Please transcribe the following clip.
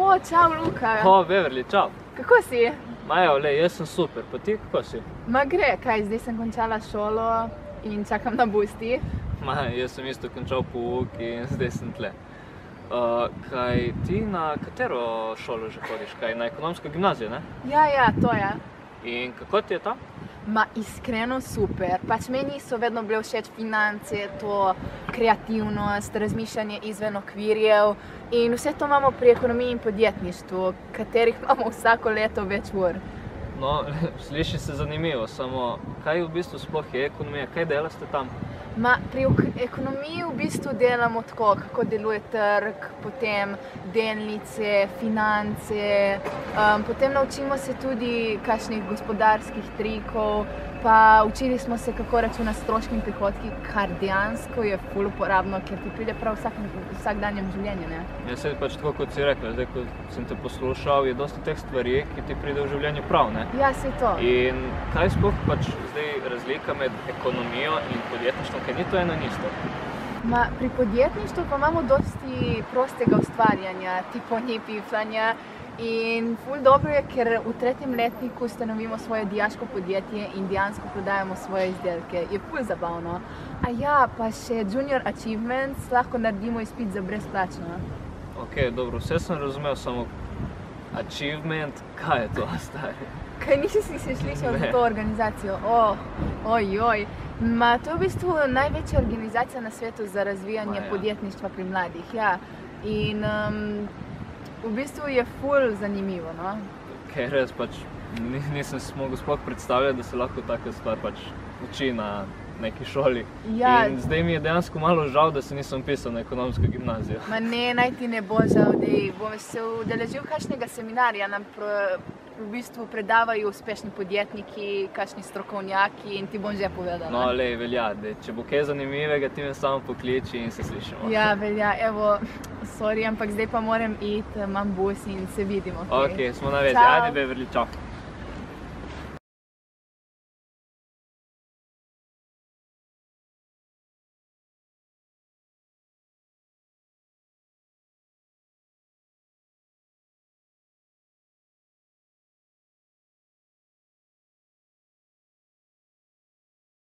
O, čau, Luka. O, Beverly, čau. Kako si? Majo, jaz sem super, pa ti, kako si? Ma gre, zdaj sem končala šolo in čakam na busti. Jaz sem isto končal pouk in zdaj sem tle. Kaj ti na katero šolo že hodiš? Kaj na ekonomsko gimnazijo, ne? Ja, to je. In kako ti je tam? Ma iskreno super. Pač meni so vedno bile všeč finance, to kreativnost, razmišljanje izven okvirjev in vse to imamo pri ekonomiji in podjetništvu, katerih imamo vsako leto več ur. No, sliši se zanimivo, samo kaj v bistvu sploh je ekonomija, kaj delaste tam? Ma, pri ekonomiji v bistvu delamo tako, kako deluje trg, potem delnice, finance, potem naučimo se tudi kakšnih gospodarskih trikov, pa učili smo se, kako računati stroški in prihodki, kar dejansko je ful uporabno, ker ti pride prav v vsakdanjem življenju, ne? Ja, saj pač tako, kot si rekla, zdaj, ko sem te poslušal, je dosta teh stvari, ki ti pride v življenju prav, ne? Ja, saj to. In kaj sploh pač zdaj razlika med ekonomijo in podjetništvom, ker ni to eno in isto? Ma, pri podjetništvu pa imamo dosti prostega ustvarjanja, tipo ni pifanja. In ful dobro je, ker v 3. letniku ustanovimo svoje dijaško podjetje in dejansko prodajamo svoje izdelke. Je ful zabavno. A ja, pa še Junior Achievements lahko naredimo izpit za brezplačno. Ok, dobro, vse sem razumel, samo achievement, kaj je to, stari? Kaj nisi si se slišal za to organizacijo? Ojoj. Ma, to je v bistvu največja organizacija na svetu za razvijanje podjetništva pri mladih, ja. In v bistvu je ful zanimivo, no. Kaj res, pač nisem si mogel sploh predstavljati, da se lahko taka stvar pač uči na neki šoli. Ja. In zdaj mi je dejansko malo žal, da se nisem pisal na ekonomsko gimnazijo. Ma ne, naj ti ne bo žal, da bom se udeležil kakšnega seminarja, nam v bistvu predavajo uspešni podjetniki, kakšni strokovnjaki in ti bom že povedala. No, velja, če bo kaj zanimivega, ti me samo pokliči in se slišimo. Ja, velja, evo, sorry, ampak zdaj pa moram iti, imam bus in se vidimo. Ok, smo na vezi, ajde Beverly, čau.